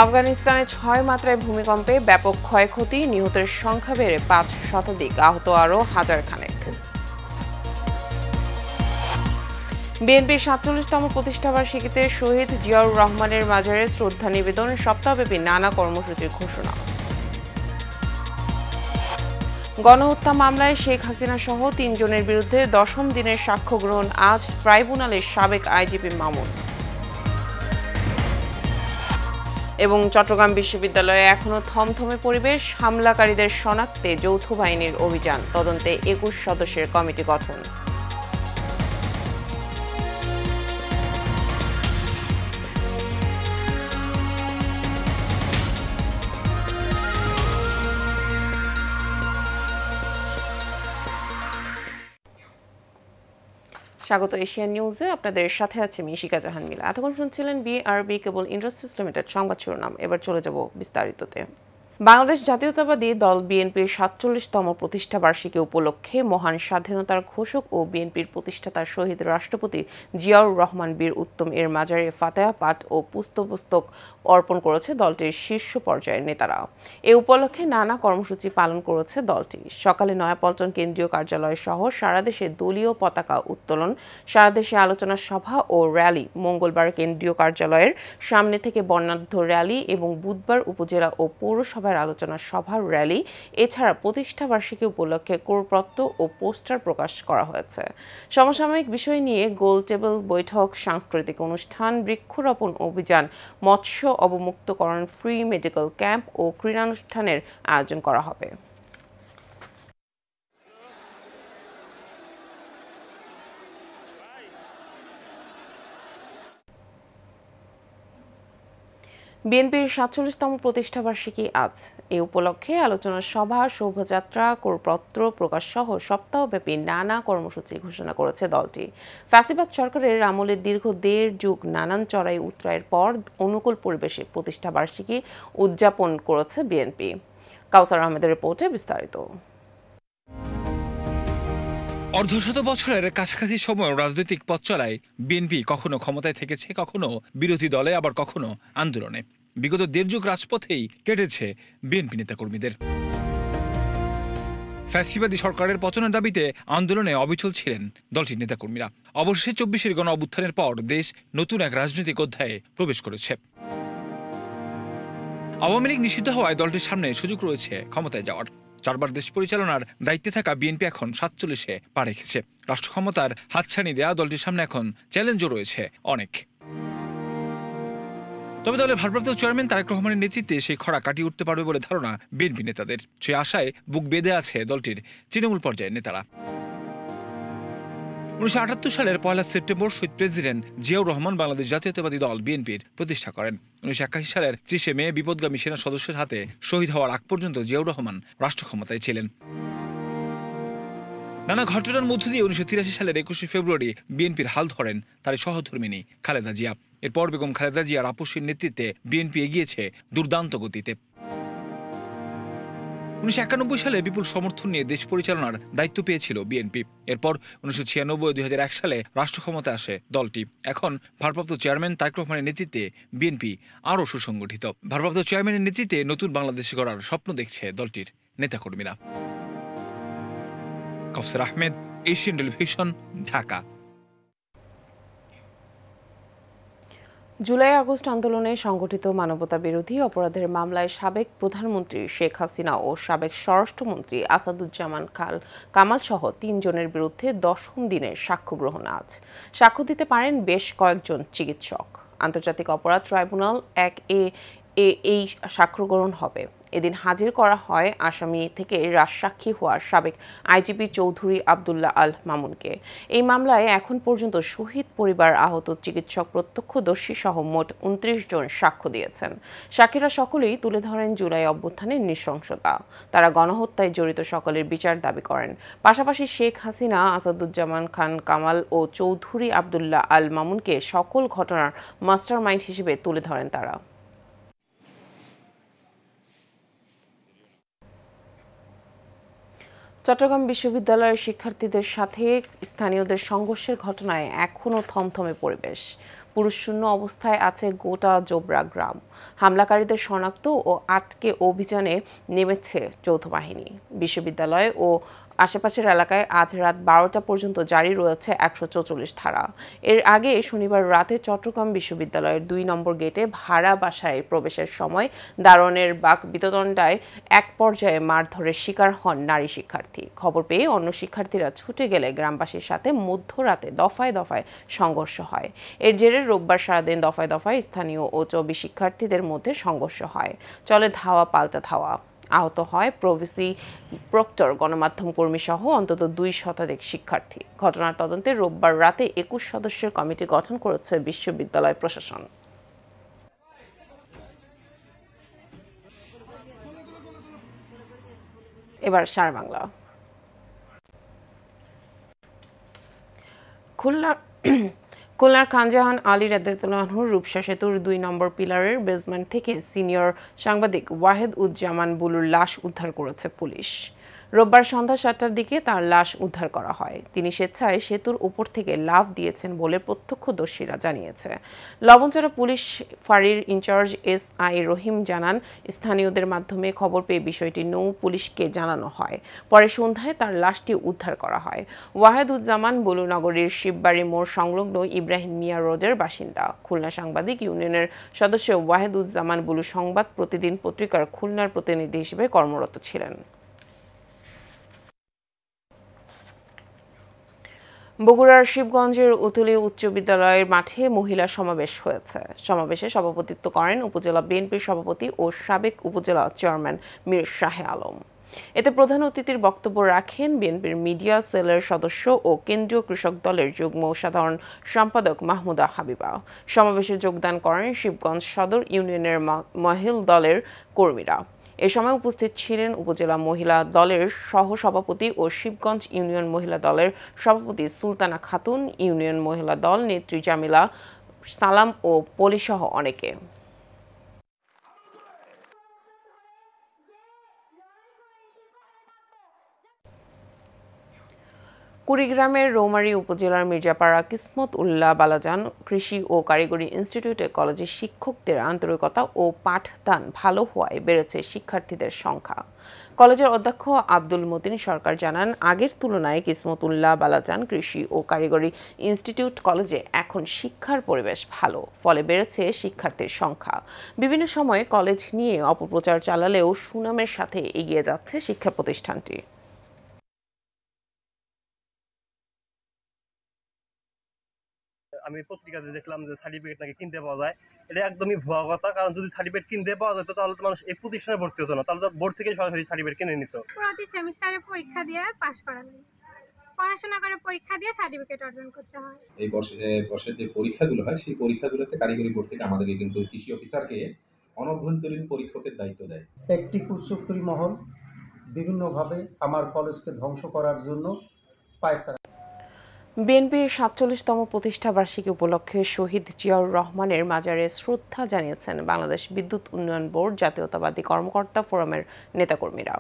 আফগানিস্তানে ৬ মাত্রায় ভূমিকম্পে ব্যাপক ক্ষয়ক্ষতি, নিহতের সংখ্যা বেড়ে ৫ শতাধিক, আহত আরও হাজার খানেক। বিএনপির ৪৭তম প্রতিষ্ঠাবার্ষিকীতে শহীদ জিয়াউর রহমানের মাজারে শ্রদ্ধা নিবেদন, সপ্তাহব্যাপী নানা কর্মসূচির ঘোষণা। গণহত্যা মামলায় শেখ হাসিনা সহ ৩ জনের বিরুদ্ধে ১০ম দিনের সাক্ষ্য গ্রহণ আজ, ট্রাইব্যুনালের সাবেক আইজিপি মামুন। এবং চট্টগ্রাম বিশ্ববিদ্যালয়ে এখনো থমথমে পরিবেশ, হামলাকারীদের শনাক্তে যৌথ বাহিনীর অভিযান, তদন্তে ২১ সদস্যের কমিটি গঠন। স্বাগত এশিয়ান নিউজে, আপনাদের সাথে আছে আমি শিকা জাহান মিলা। এতক্ষণ শুনছিলেন বিআরবি কেবল ইন্ডাস্ট্রিজ লিমিটেড সংবাদ শিরোনাম। এবার চলে যাব বিস্তারিততে। বাংলাদেশ জাতীয়তাবাদী দল বিএনপির ৪৭তম প্রতিষ্ঠাবার্ষিকী উপলক্ষে মহান স্বাধীনতার ঘোষক ও বিএনপির প্রতিষ্ঠাতা শহীদ রাষ্ট্রপতি জিয়াউর রহমান বীর উত্তম এর মাজারে ফাতেহা পাঠ ও পুষ্পস্তক অর্পণ করেছে দলটির শীর্ষ পর্যায়ের নেতারা। এ উপলক্ষে নানা কর্মসূচি পালন করেছে দলটি। সকালে নয়াপল্টন কেন্দ্রীয় কার্যালয় সহ সারা দেশে দলীয় পতাকা উত্তোলন, সারা দেশে আলোচনা সভা ও র্যালি, মঙ্গলবার কেন্দ্রীয় কার্যালয়ের সামনে থেকে বর্ণাঢ্য র্যালি এবং বুধবার উপজেলা ও পৌরসভার আলোচনা সভা, র্যালি এছাড়া প্রতিষ্ঠাবার্ষিকী উপলক্ষে করপত্র ও পোস্টার প্রকাশ করা হয়েছে। সমসাময়িক বিষয় নিয়ে গোল টেবিল বৈঠক, সাংস্কৃতিক অনুষ্ঠান, বৃক্ষরোপণ অভিযান, মৎস্য অবমুক্তকরণ, ফ্রি মেডিকেল ক্যাম্প ও ক্রীড়ানুষ্ঠানের আয়োজন করা হবে। বিএনপির ৪৭তম প্রতিষ্ঠাবার্ষিকী আজ। এ উপলক্ষে আলোচনা সভা, শোভাযাত্রা, করপত্র প্রকাশ সহ সপ্তাহব্যাপী নানা কর্মসূচি ঘোষণা করেছে দলটি। ফ্যাসিবাদ সরকারের আমলে দীর্ঘ ১.৫ যুগ নানান চড়াই উতরাইয়ের পর অনুকূল পরিবেশে প্রতিষ্ঠাবার্ষিকী উদযাপন করেছে বিএনপি। কাউসার আহমেদের রিপোর্টে বিস্তারিত। অর্ধশত বছরের কাছাকাছি সময় রাজনৈতিক পথ চলায় বিএনপি কখনো ক্ষমতায় থেকেছে, কখনো বিরোধী দলে, আবার কখনো আন্দোলনে। বিগত ১.৫ যুগ রাজপথেই কেটেছে বিএনপি নেতাকর্মীদের। ফ্যাসিবাদী সরকারের পতনের দাবিতে আন্দোলনে অবিচল ছিলেন দলটির নেতাকর্মীরা। অবশেষে ২৪ গণ অভ্যুত্থানের পর দেশ নতুন এক রাজনৈতিক অধ্যায়ে প্রবেশ করেছে। আওয়ামী লীগ নিষিদ্ধ হওয়ায় দলটির সামনে সুযোগ রয়েছে ক্ষমতায় যাওয়ার। ৪ বার দেশ পরিচালনার দায়িত্বে থাকা বিএনপি এখন ৪৭-এ পা রেখেছে। রাষ্ট্র ক্ষমতার হাতছানি দেয়া দলটির সামনে এখন চ্যালেঞ্জও রয়েছে অনেক। তবে দলের ভারপ্রাপ্ত চেয়ারম্যান তারেক রহমানের নেতৃত্বে সেই খরা কাটিয়ে উঠতে পারবে বলে ধারণা বিএনপি নেতাদের। সেই আশায় বুক বেঁধে আছে দলটির তৃণমূল পর্যায়ের নেতারা। ১৯৭৮ সালের ১ সেপ্টেম্বর শহীদ প্রেসিডেন্ট জিয়াউর রহমান বাংলাদেশ জাতীয়তাবাদী দল বিএনপির প্রতিষ্ঠা করেন। ১৯৮১ সালের ৩০ মে বিপদগামী সেনা সদস্যের হাতে শহীদ হওয়ার আগ পর্যন্ত জিয়াউর রহমান রাষ্ট্র ক্ষমতায় ছিলেন। নানা ঘটনার মধ্য দিয়ে ১৯৮৩ সালের ২১ ফেব্রুয়ারি বিএনপির হাল ধরেন তার সহধর্মিণী খালেদা জিয়া। এরপর বেগম খালেদা জিয়ার আপসীর নেতৃত্বে বিএনপি এগিয়েছে দুর্দান্ত গতিতে। ১৯৯১ সালে বিপুল সমর্থন নিয়ে দেশ পরিচালনার দায়িত্ব পেয়েছিল বিএনপি। এরপর ১৯৯৬ ও ২০০১ সালে রাষ্ট্র ক্ষমতায় আসে দলটি। এখন ভারপ্রাপ্ত চেয়ারম্যান তারেক রহমানের নেতৃত্বে বিএনপি আরও সুসংগঠিত। ভারপ্রাপ্ত চেয়ারম্যানের নেতৃত্বে নতুন বাংলাদেশ গড়ার স্বপ্ন দেখছে দলটির নেতাকর্মীরা। Kawsar Ahmed, Asian television, Dhaka. July August আন্দোলনে সংগঠিত মানবতা বিরোধী অপরাধের মামলায় সাবেক প্রধানমন্ত্রী শেখ হাসিনা ও সাবেক স্বরাষ্ট্রমন্ত্রী আসাদুজ্জামান কামাল সহ ৩ জনের বিরুদ্ধে ১০ম দিনের সাক্ষ্য গ্রহণ আজ। সাক্ষ্য দিতে পারেন বেশ কয়েকজন চিকিৎসক। আন্তর্জাতিক অপরাধ ট্রাইব্যুনাল ১ এই সাক্ষ্য গ্রহণ হবে। এদিন হাজির করা হয় আসামি থেকে রাজসাক্ষী হওয়া সাবেক আইজিপি চৌধুরী আবদুল্লাহ আল মামুনকে। এই মামলায় এখন পর্যন্ত শহীদ পরিবার, আহত চিকিৎসক, প্রত্যক্ষদর্শী সহ মোট ২৯ জন সাক্ষ্য দিয়েছেন। সাক্ষীরা সকলেই তুলে ধরেন জুলাই অভ্যুত্থানের নৃশংসতা। তারা গণহত্যায় জড়িত সকলের বিচার দাবি করেন। পাশাপাশি শেখ হাসিনা, আসাদুজ্জামান খান কামাল ও চৌধুরী আবদুল্লাহ আল মামুনকে সকল ঘটনার মাস্টারমাইন্ড হিসেবে তুলে ধরেন তারা। চট্টগ্রাম বিশ্ববিদ্যালয়ের শিক্ষার্থীদের সাথে স্থানীয়দের সংঘর্ষের ঘটনায় এখনও থমথমে পরিবেশ। পুরুষশূন্য অবস্থায় আছে গোটা জোবরা গ্রাম। হামলাকারীদের শনাক্ত ও আটকে অভিযানে নেমেছে যৌথ বাহিনী। বিশ্ববিদ্যালয় ও আশেপাশের এলাকায় আজ রাত 12টা পর্যন্ত জারি রয়েছে 144 ধারা। এর আগে শনিবার রাতে চট্টগ্রাম বিশ্ববিদ্যালয়ের 2 নম্বর গেটে ভাড়া বাসায় প্রবেশের সময় দারোয়ানের বাক বিতণ্ডায় এক পর্যায়ে মারধরের শিকার হন নারী শিক্ষার্থী। খবর পেয়ে অন্য শিক্ষার্থীরা ছুটে গেলে গ্রামবাসীর সাথে মধ্যরাতে দফায় দফায় সংঘর্ষ হয়। এর জেরে রোববার সারাদিন দফায় দফায় স্থানীয় ও চবি শিক্ষার্থীদের মধ্যে সংঘর্ষ হয়। চলে ধাওয়া পাল্টা ধাওয়া। আহত হয় প্রভিসি প্রক্টর, গণমাধ্যম কর্মী সহ অন্তত 2 শতাধিক শিক্ষার্থী। ঘটনার তদন্তে রোববার রাতে 21 সদস্যের কমিটি গঠন করেছে বিশ্ববিদ্যালয় প্রশাসন। এবার সারা বাংলা। খুলনার খানজাহান আলী রাদিয়াল্লাহুর রূপসা সেতুর 2 নম্বর পিলারের বেসমেন্ট থেকে সিনিয়র সাংবাদিক ওয়াহেদ উজ্জামান বুলুর লাশ উদ্ধার করেছে পুলিশ। রোববার সন্ধ্যা 7টার দিকে তার লাশ উদ্ধার করা হয়। তিনি স্বেচ্ছায় সেতুর উপর থেকে লাফ দিয়েছেন বলে প্রত্যক্ষদর্শীরা জানিয়েছে। লবণচড়া পুলিশ ফাঁড়ির ইনচার্জ SI রহিম জানান, স্থানীয়দের মাধ্যমে খবর পেয়ে বিষয়টি নৌ পুলিশকে জানানো হয়। পরে সন্ধ্যায় তার লাশটি উদ্ধার করা হয়। ওয়াহেদ উজ্জামান বুলু নগরীর শিববাড়ি মোড় সংলগ্ন ইব্রাহিম মিয়া রোডের বাসিন্দা। খুলনা সাংবাদিক ইউনিয়নের সদস্য ওয়াহেদ উজ্জামান বুলু সংবাদ প্রতিদিন পত্রিকার খুলনার প্রতিনিধি হিসেবে কর্মরত ছিলেন। বগুড়ার শিবগঞ্জের উতলি উচ্চ বিদ্যালয়ের মাঠে মহিলা সমাবেশ হয়েছে। সমাবেশে সভাপতিত্ব করেন উপজেলা বিএনপির সভাপতি ও সাবেক উপজেলা চেয়ারম্যান মীর শাহে আলম। এতে প্রধান অতিথির বক্তব্য রাখেন বিএনপির মিডিয়া সেলের সদস্য ও কেন্দ্রীয় কৃষক দলের যুগ্ম সাধারণ সম্পাদক মাহমুদা হাবিবা। সমাবেশে যোগদান করেন শিবগঞ্জ সদর ইউনিয়নের মহিলা দলের কর্মীরা। এ সময় উপস্থিত ছিলেন উপজেলা মহিলা দলের সহসভাপতি ও শিবগঞ্জ ইউনিয়ন মহিলা দলের সভাপতি সুলতানা খাতুন, ইউনিয়ন মহিলা দল নেত্রী জামিলা সালাম ও পলিসহ অনেকে। কুড়িগ্রামের রৌমারী উপজেলার মির্জাপাড়া কিসমত উল্লাহ বালাজান কৃষি ও কারিগরি ইনস্টিটিউটে কলেজের শিক্ষকদের আন্তরিকতা ও পাঠদান ভালো হওয়ায় বেড়েছে শিক্ষার্থীদের সংখ্যা। কলেজের অধ্যক্ষ আব্দুল মতিন সরকার জানান, আগের তুলনায় কিসমত উল্লাহ বালাজান কৃষি ও কারিগরি ইনস্টিটিউট কলেজে এখন শিক্ষার পরিবেশ ভালো, ফলে বেড়েছে শিক্ষার্থীর সংখ্যা। বিভিন্ন সময়ে কলেজ নিয়ে অপপ্রচার চালালেও সুনামের সাথে এগিয়ে যাচ্ছে শিক্ষা প্রতিষ্ঠানটি। আমি পত্রিকাতে দেখলাম যে সার্টিফিকেট নাকি কিনতে পাওয়া যায়। এটা একদমই ভুয়া কথা, কারণ যদি সার্টিফিকেট কিনতে পাওয়া যেত তাহলে তো মানুষ এই প্রতিষ্ঠানে ভর্তি হতো না, তাহলে তো বোর্ড থেকে সরাসরি সার্টিফিকেট কিনে নিত। প্রতি সেমিস্টারে পরীক্ষা দিয়ে পাস করা লাগে, পড়াশোনা করে পরীক্ষা দিয়ে সার্টিফিকেট অর্জন করতে হয়। এই বর্ষের যে পরীক্ষাগুলো হয় সেই পরীক্ষাগুলোতে কারিগরি বোর্ড থেকে আমাদেরকে কিন্তু কৃষি অফিসারকে অনভ্যন্তরীণ পরীক্ষকের দায়িত্ব দেয়। একটি কুচক্রী মহল বিভিন্নভাবে আমার কলেজকে ধ্বংস করার জন্য পায়তারা। বিএনপির ৪৭তম প্রতিষ্ঠাবার্ষিকী উপলক্ষে শহীদ জিয়াউর রহমানের মাজারে শ্রদ্ধা জানিয়েছেন বাংলাদেশ বিদ্যুৎ উন্নয়ন বোর্ড জাতীয়তাবাদী কর্মকর্তা ফোরামের নেতাকর্মীরা।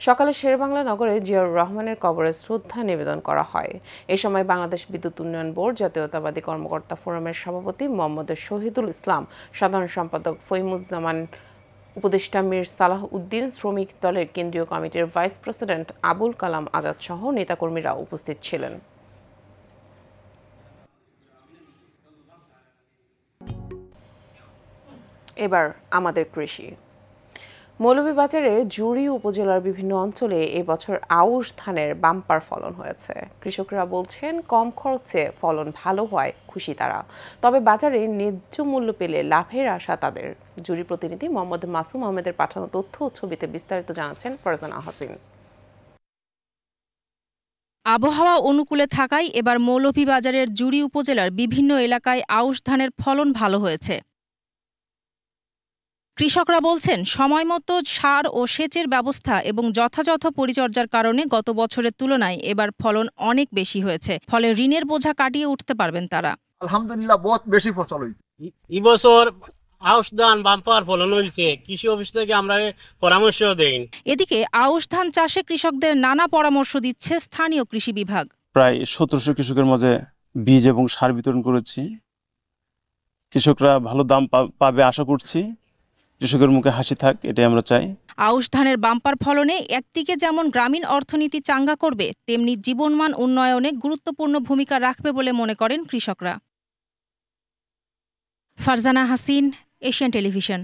সকালে শেরেবাংলা নগরে জিয়াউর রহমানের কবরে শ্রদ্ধা নিবেদন করা হয়। এ সময় বাংলাদেশ বিদ্যুৎ উন্নয়ন বোর্ড জাতীয়তাবাদী কর্মকর্তা ফোরামের সভাপতি মোহাম্মদ শহীদুল ইসলাম, সাধারণ সম্পাদক ফহিমুজ্জামান, উপদেষ্টা মীর সালাহ উদ্দিন, শ্রমিক দলের কেন্দ্রীয় কমিটির ভাইস প্রেসিডেন্ট আবুল কালাম আজাদ সহ নেতাকর্মীরা উপস্থিত ছিলেন। এবার আমাদের কৃষি। মৌলভীবাজারে জুড়ি উপজেলার বিভিন্ন অঞ্চলে এবছর আউশ ধানের বাম্পার ফলন হয়েছে। কৃষকরা বলছেন, কম খরচে ফলন ভালো হওয়ায় খুশি তারা। তবে বাজারে ন্যায্য মূল্য পেলে লাভের আশা তাদের। জুড়ি প্রতিনিধি মোহাম্মদ মাসুম আহমেদের পাঠানো তথ্য ও ছবিতে বিস্তারিত জানাচ্ছেন ফারজানা হাসিন। আবহাওয়া অনুকূলে থাকায় এবার মৌলভীবাজারের জুড়ি উপজেলার বিভিন্ন এলাকায় আউশ ধানের ফলন ভালো হয়েছে। কৃষকরা বলছেন, সময়মতো সার ও সেচের ব্যবস্থা এবং যথাযথ পরিচর্যার কারণে গত বছরের তুলনায় এবার ফলন অনেক বেশি হয়েছে। ফলে ঋণের বোঝা কাটিয়ে উঠতে পারবেন তারা। আলহামদুলিল্লাহ বহুত বেশি ফসল হয়েছে এবছর। আউশ ধান বাম্পার ফলন হয়েছে, কৃষি অফিস থেকে আমরা পরামর্শ দেন। এদিকে আউশ ধান চাষে কৃষকদের নানা পরামর্শ দিচ্ছে স্থানীয় কৃষি বিভাগ। প্রায় ১৭০০ কৃষকের মাঝে বীজ এবং সার বিতরণ করেছি। কৃষকরা ভালো দাম পাবে আশা করছি। কৃষকের মুখে হাসি থাক, এটাই আমরা চাই। আউশ ধানের বাম্পার ফলনে একদিকে যেমন গ্রামীণ অর্থনীতি চাঙ্গা করবে, তেমনি জীবনমান উন্নয়নে গুরুত্বপূর্ণ ভূমিকা রাখবে বলে মনে করেন কৃষকরা। Farzana Hasin, Asian television.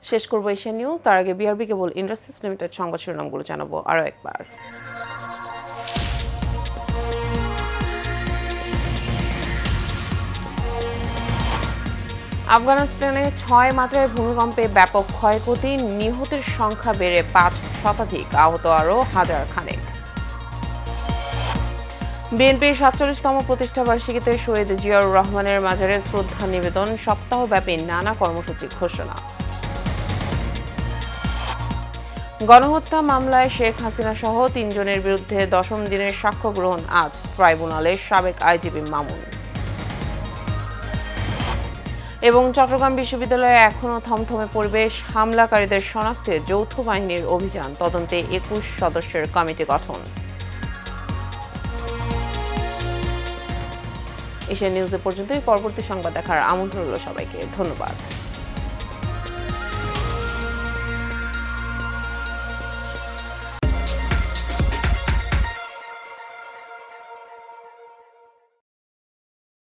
শেষ করব এশিয়ান নিউজ, তার আগে বিআরবি কেবল ইন্ডাস্ট্রিজ লিমিটেড সংবাদ শিরোনামগুলো জানাবো আরও একবার। আফগানিস্তানে 6 মাত্রায় ভূমিকম্পে ব্যাপক ক্ষয়ক্ষতি, নিহতের সংখ্যা বেড়ে 5 শতাধিক, আহত আরও হাজার খানেক। বিএনপির 47তম প্রতিষ্ঠাবার্ষিকীতে শহীদ জিয়াউর রহমানের মাজারে শ্রদ্ধা নিবেদন, সপ্তাহব্যাপী নানা কর্মসূচি ঘোষণা। গণহত্যা মামলায় শেখ হাসিনা সহ 3 জনের বিরুদ্ধে 10ম দিনের সাক্ষ্য গ্রহণ আজ ট্রাইব্যুনালে সাবেক আইজিপি মামুন। এবং চট্টগ্রাম বিশ্ববিদ্যালয়ে এখনও থমথমে পরিবেশ, হামলাকারীদের শনাক্তে যৌথ বাহিনীর অভিযান, তদন্তে 21 সদস্যের কমিটি গঠন। এশিয়ান নিউজে পর্যন্তই। পরবর্তী সংবাদ দেখার আমন্ত্রণ রইল সবাইকে। ধন্যবাদ।